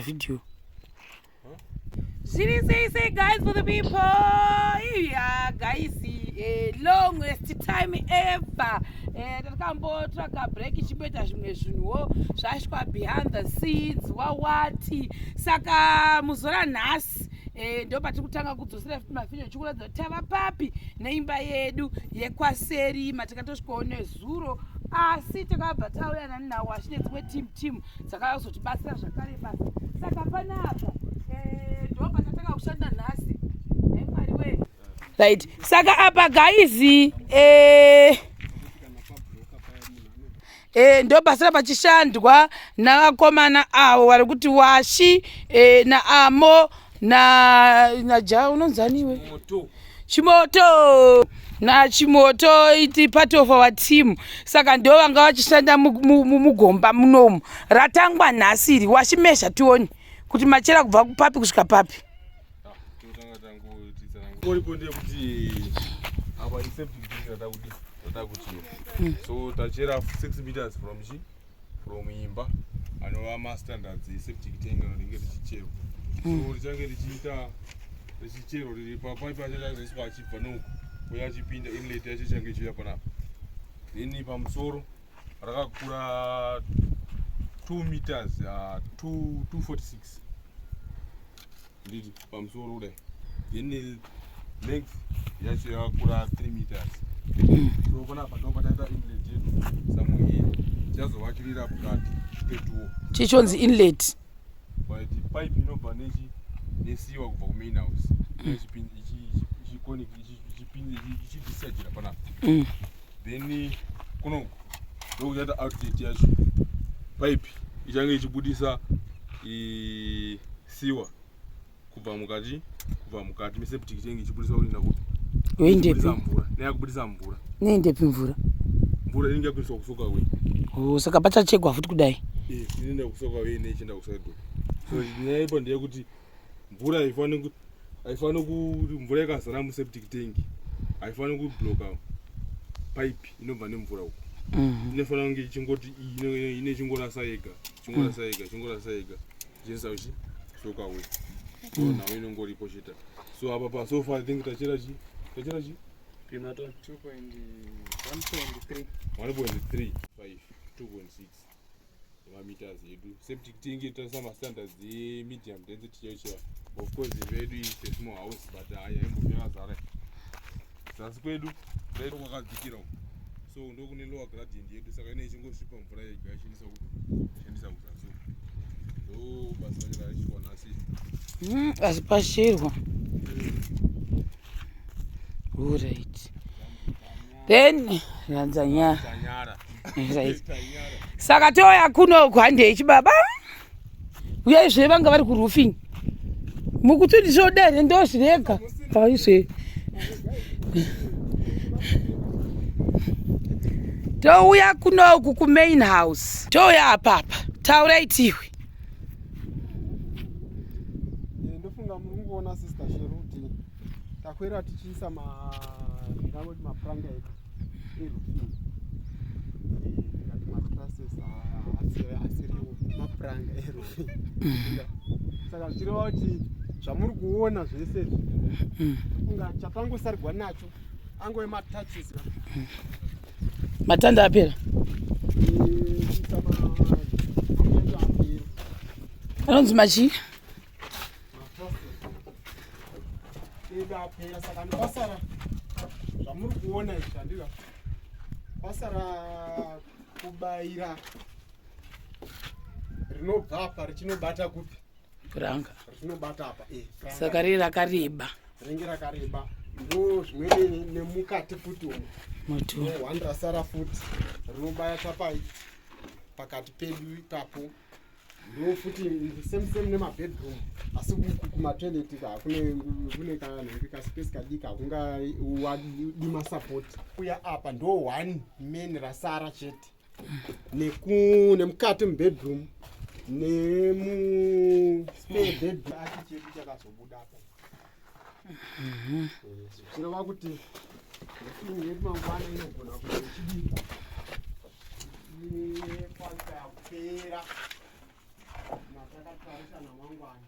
Video. Say guys for the people. Yeah, guys, longest time ever. Takambotsvaka break chipeta zvimwe zvinhuwo zvasvika behind the scenes wawati saka muzora nhasi ndo patiri kutanga kudzosera futi mavhidiyo chikuratidza kuti tava papi neimba yedu yekwaSerima takatosvikawo nezuro asi takabva tauyana naWashy nedzimwe timu dzakazotibatsira zvakare basa saka panapa ndo patatanga kushanda nhasi Mwari we right saka apa guys ndo basa rapachishandwa navakomana avo vari kuti Washy naamo naja unonzaniwe chimoto nachimoto iti part of our team saka ndo vanga vachishanda mugomba munomu ratangwa nhasi iri Washy mezha tioni kuti machera kubva kupapi kusvika papi so tachera 6 meters from Imba anova mastandards septic tank rinenge richichero so richange richiita richichero riri papaipi achachaziswa achibva noku uye achipinda inlet yacho change ichiuya panapa then pamusoro rakakura 2 meters 246 nditi pamusoro kudai then length yacho yakakura 3 meters so panapa ndo pataita inlet yedu samwe here chazovakirira pakati petuo chichonzi inlet but pipe inobva nesiwa kubva kumain house ichidisajira panapa then kunoku ndokuchaita outlet yacho pipe ichange ichibudisa siwa kubva mukati meseptic tank ichibudisa kuenda kupi mvura neyakubudisa mvura neendepi mvura inenge yakudiswa kusoka wei saka pachachekwa futi kudai inoenda kusoka wei neichienda kusaidwa so nyaya ipo ndeyekuti mvura haifani kuti mvura yakazara museptic tank haifani kubloka pipe inobva nemvura uku inofanira kunge ichingoti ine chingorasa yega ichiendesa uchisoka wei so nawo inongoripo cheta so apa pasofa I think tachera chi 1.3 5 2.6 meters yedu. Septic tank itosa ma standards medium density yacho. Of course vedu is a small house but I am zara. Sasa kwedu redo kwakadzikira. So ndokune lower gradient yedu saka ine chingosvipa mvura yega yashandisa kuzasi. So basa rakira richikwana asi. Asipashirwa. All right. Then Tanzania. Right. Saka toya kuno kwande chibaba. Uyazve vanga vari kuroofing. Mukuti sodere ndozvireka. Paise. Touya kuno ku main house. Toya apapa. Taurai tiwe. Ndofunga murunguona sister Sheruti. Takwera tichiisa ngavoti mapuranga edu eroofing. Ndikati matrusses asiriwo mapuranga eroofing. Saka zvichireva kuti zvamuri kuona zvese funga chatangosarigwa nacho angove matouches Matanda apera. Anonzi machi? Apera saka ndipasara zvamuri kuona izvandira pasara kubayira rinobva apa richinobata kupi Puranga. Rinobata apa Saka riri rakareba. Ringi rakareba ndo zvimwe nemukati futi Mutu. wanda rasara futi rinobaya chapai pakati pedu ipapo ndo futi same nemabedroom asi kumatoilet kune kanenge kaspace kadika kunga dima support kuya apa ndo one main rasara chete nemukati mubedroom spare bedroom asi chedu chakazobuda apa zvireva kuti roofing yedu mangwana inogona kuti ichidika kwanisa yapera matakatarisha namangwana.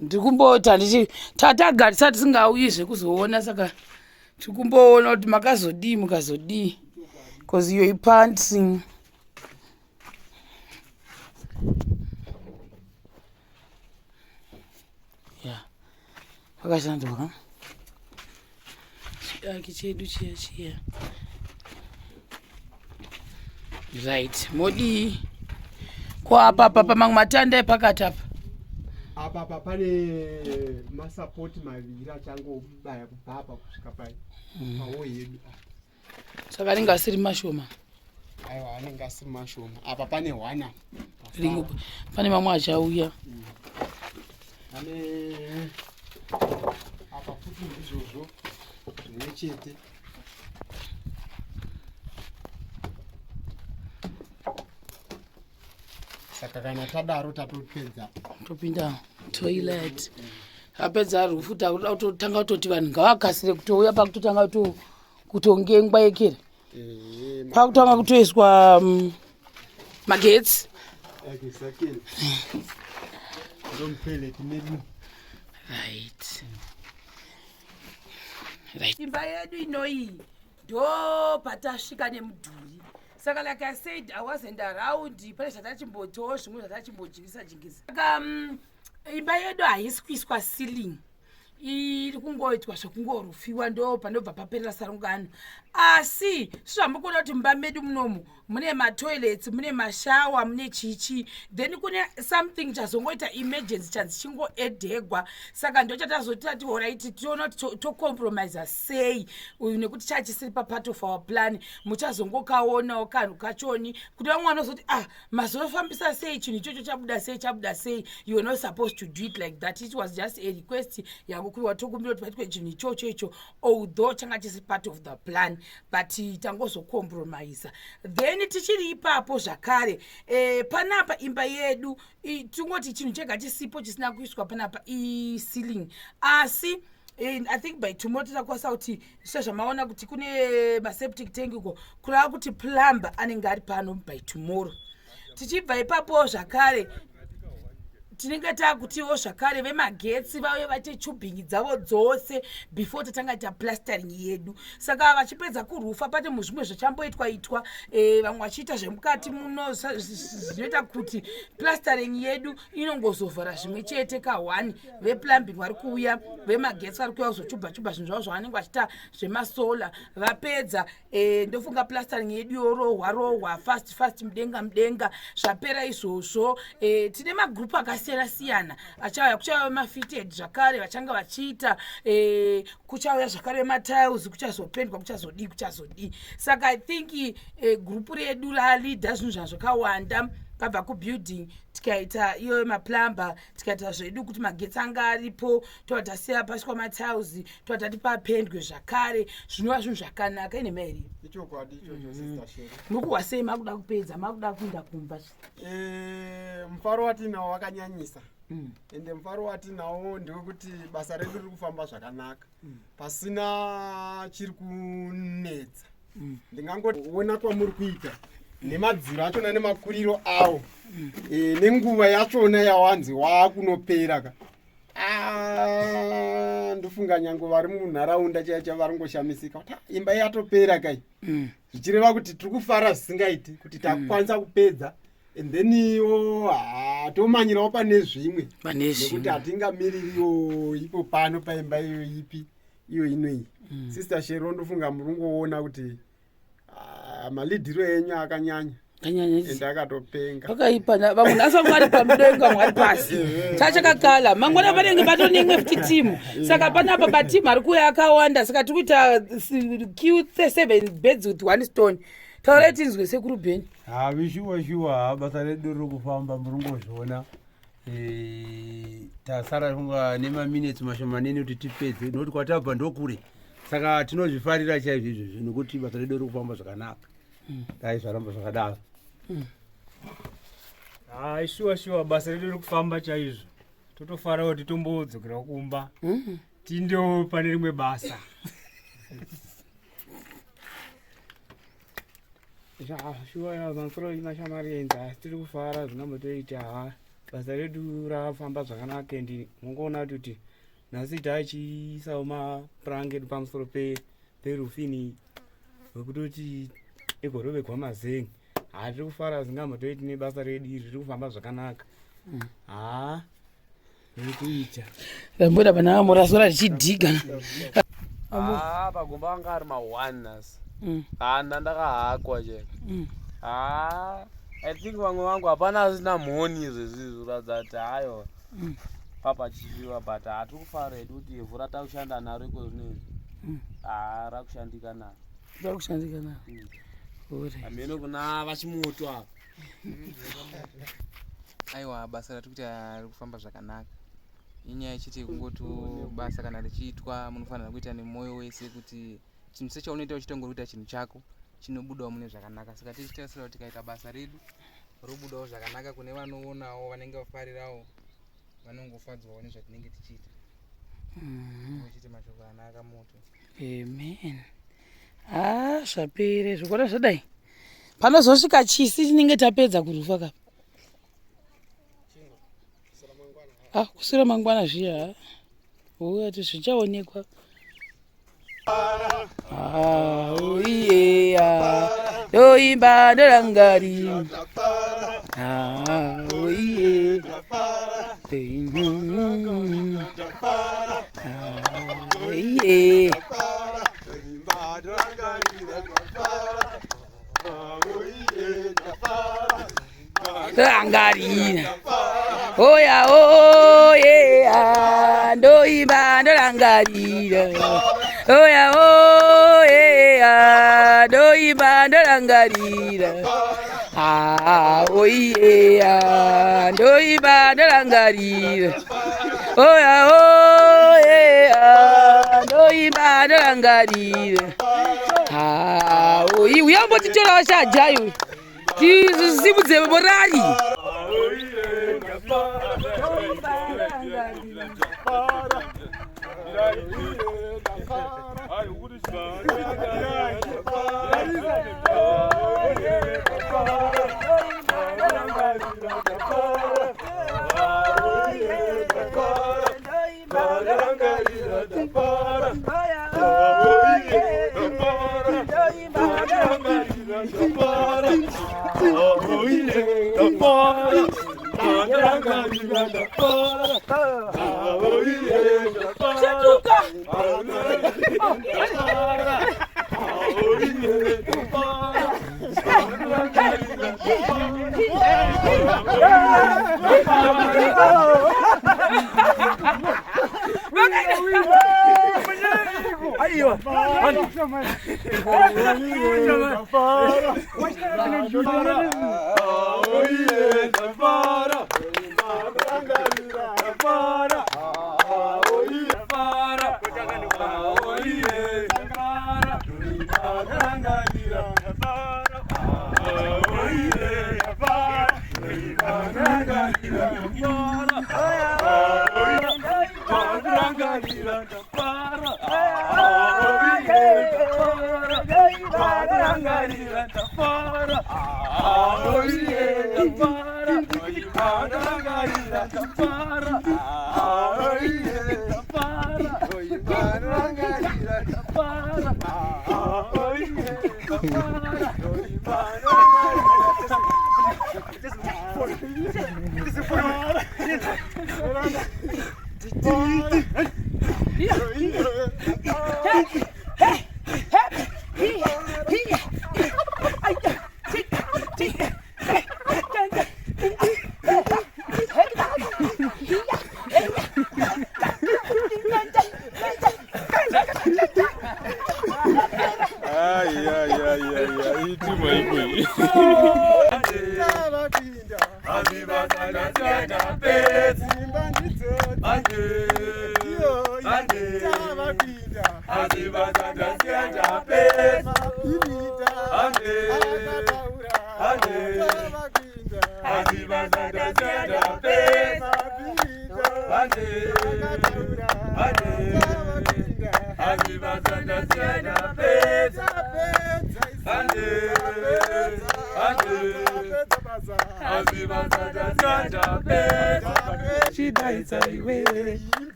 Ndikumbota tatagara tisingauyi kuzoona saka tikumboona kuti makazodii mukazodii because you're panting. Yeah. Pakashanduka. Chidaki chedu chiya. Right. Modi kwapa papa mangu matanda epakati apa. Apa pane masapoti maviri achangobaya kubva apa kusvika pai pawo yedu saka ringa asiri mashoma. Aiwa anenge asiri mashoma. Apa pane hwana pane mamwe achauya. Apa futi ndizvozvo zvimwe chete. Saka kana tadaro tatopedza topinda toilet apedza rufu takuda kutotanga kutoti vanhu ngavakasire kutouya pakutotanga kutongengwa yekera pakutanga kutoiswa magetsi. Exactly. Right. Imba yedu inoyi ndo patasvika nemudhuri. Saka like I said, I wasn't around. Pane zvatachimbotowo zvimwe zvatachimbojingisa. Saka imba yedu haisi kuiswa ceiling. Iri kungoitwa zvekungorufiwa ndo panobva paperera sarungano. Asi zvambokuona kuti mumba medu munomu mune matoilets, mune mashawa, mune chichi. Then kune something chazongoita emergency chanzi chingoedhegwa. Saka ndo chatazoti ati alright tiona kuti tocompromise sei nekuti chachisiri part of our plan. Muchazongokaonawo kanhu kachoni kuti vamwe vanozoti mazofambisa sei chinhu ichocho chabuda sei. You were not supposed to do it like that. It was just a request yangu kuti watokumbira kuti patwe chinhu ichocho although changa chisi part of the plan but tangozocompromise. Then tichiri ipapo zvakare panapa imba yedu tingoti chinhu chega chisipo chisina kuiswa panapa ceiling. Asi I think by tomorrow tichakwasa kuti zvamaona kuti kune maseptic tank uko kurava kuti plumber anenge ari pano by tomorrow. Tichibva ipapo zvakare tinenge takutiwo zvakare vemagetsi vauye vaite chubhingi dzavo dzose before tatanga ita plastering yedu. Saka vachipedza kurufa pate muzvimwe zvachamboitwa vamwe vachiita zvemukati muno zvinoita kuti plastering yedu inongozovhara zvimwe chete ka1 veplumbing vari kuuya vemagetsi vari kuuya kuzochubha zvinhu zvavo zvavanenge vachiita zvemasola vapedza ndofunga plastering yedu yorohwa fast mudenga zvapera izvozvo. Tine magrupu akasiyana achauya kuchauya mafitted zvakare vachanga vachiita kuchauya zvakare matiles kuchazopendwa kuchazodii. Saka I think grupu redu raleader zvinhu zvakawanda kabva kubuilding tikaita iyo maplumber tikaita zvedu kuti magetsi anga aripo totasiya pasi kwamatiles totati papendwe zvakare zvinova zvinhu zvakanaka ine mairi ichokwadi ichocho sister Sheri. mukuhwa sei makuda kupedza makuda kuenda kumba mufaro watinawo wakanyanyisa ende mufaro watinawo ndewekuti basa redu riri kufamba zvakanaka pasina chiri kunetsa. Ndingangoona kwamuri kuita nemadziro achona nemakuriro awo nenguva yachona yawanzi waakunopera ka ndofunga nyange vari munharaunda chaicha vari ngoshamisika kuti imba yatopera kai zvichireva kuti tiri kufara zvisingaiti kuti takukwanisa kupedza and then iwo tomanyirawo pane zvimwe nekuti hatingamiririwo ipo pano paimba iyo ipi iyo inoyi. Sister Sheri ndofunga muri ngoona kuti malidhiro enyu akanyanya ende akatopenga akaipa vamwe nhasi mwari pamudenga mwari pasi chachakakala mangwana vanenge vatonengwe futi timu saka panapa patimu ari kuuya akawanda saka tiri kuita Q7 beds with 1 stone. Taurai tinzwe sekuru Beni. Vishuwa basa redu riri kufamba muri ngozviona tasara kunga nemaminutes mashomanini kuti tipedze nokuti kwatabva ndokure saka tinozvifarira chaizvo izvozvo nokuti basa redu riri kufamba zvakanaka dai zvaramba zvakadaro. Shuwa basa redu riri kufamba chaizvo totofara kuti tombodzokera kumba tindewo pane rimwe basa. Shuwa mansoro imashamarienza tiri kufara zvinambotoita basa redu rafamba zvakanaka endi mungoona kuti nhasi taichiisawo mapuranga edu pamusoro perufini wekutoti igorovegwa mazen'e. Tiri kufara zvingambotoiti nebasa redu iri riri kufamba zvakanaka. Rikuita ramboda pana amorasora richidhiga pagomba anga ari ma1 nhasi hana ndakahakwa chero. I think vamwe vangu hapana asina mhoni izvezvizvi kuratidza kuti hayo papa chichiva but hatiri kufara hedu kuti ivhu ratakushanda naro iko zvinezvi rakushandika naro ameno kuna vachimoto apa. Aiwa basa ratiri kuita riri kufamba zvakanaka. Inyaya yechiti kungoti basa kana richiitwa munofanira kuita nemwoyo wese kuti chinhu chese chaunoita uchitongorikuita chinhu chako chinobudawo mune zvakanaka. Saka tichitarisira kuti tikaita basa redu robudawo zvakanaka kune vanoonawo vanenge vafarirawo vanongofadzwawo nezvatinenge tichiita. Tichiti mashoko anaka moto. Amen. Zvapere zvikora zvadai panozosvika chisi chinenge tapedza kurufa kapa kusura mangwana zviya ati zvichaonekwa. Ndoimba ndorangari rangarira oya oye ndoimba ndorangarira oya oye ndoimba ndorangarira oye ndoimba ndorangarira oya oye ndoimba ndorangarira oyi uyambotitora shajayo tizimudze morari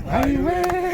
Highway.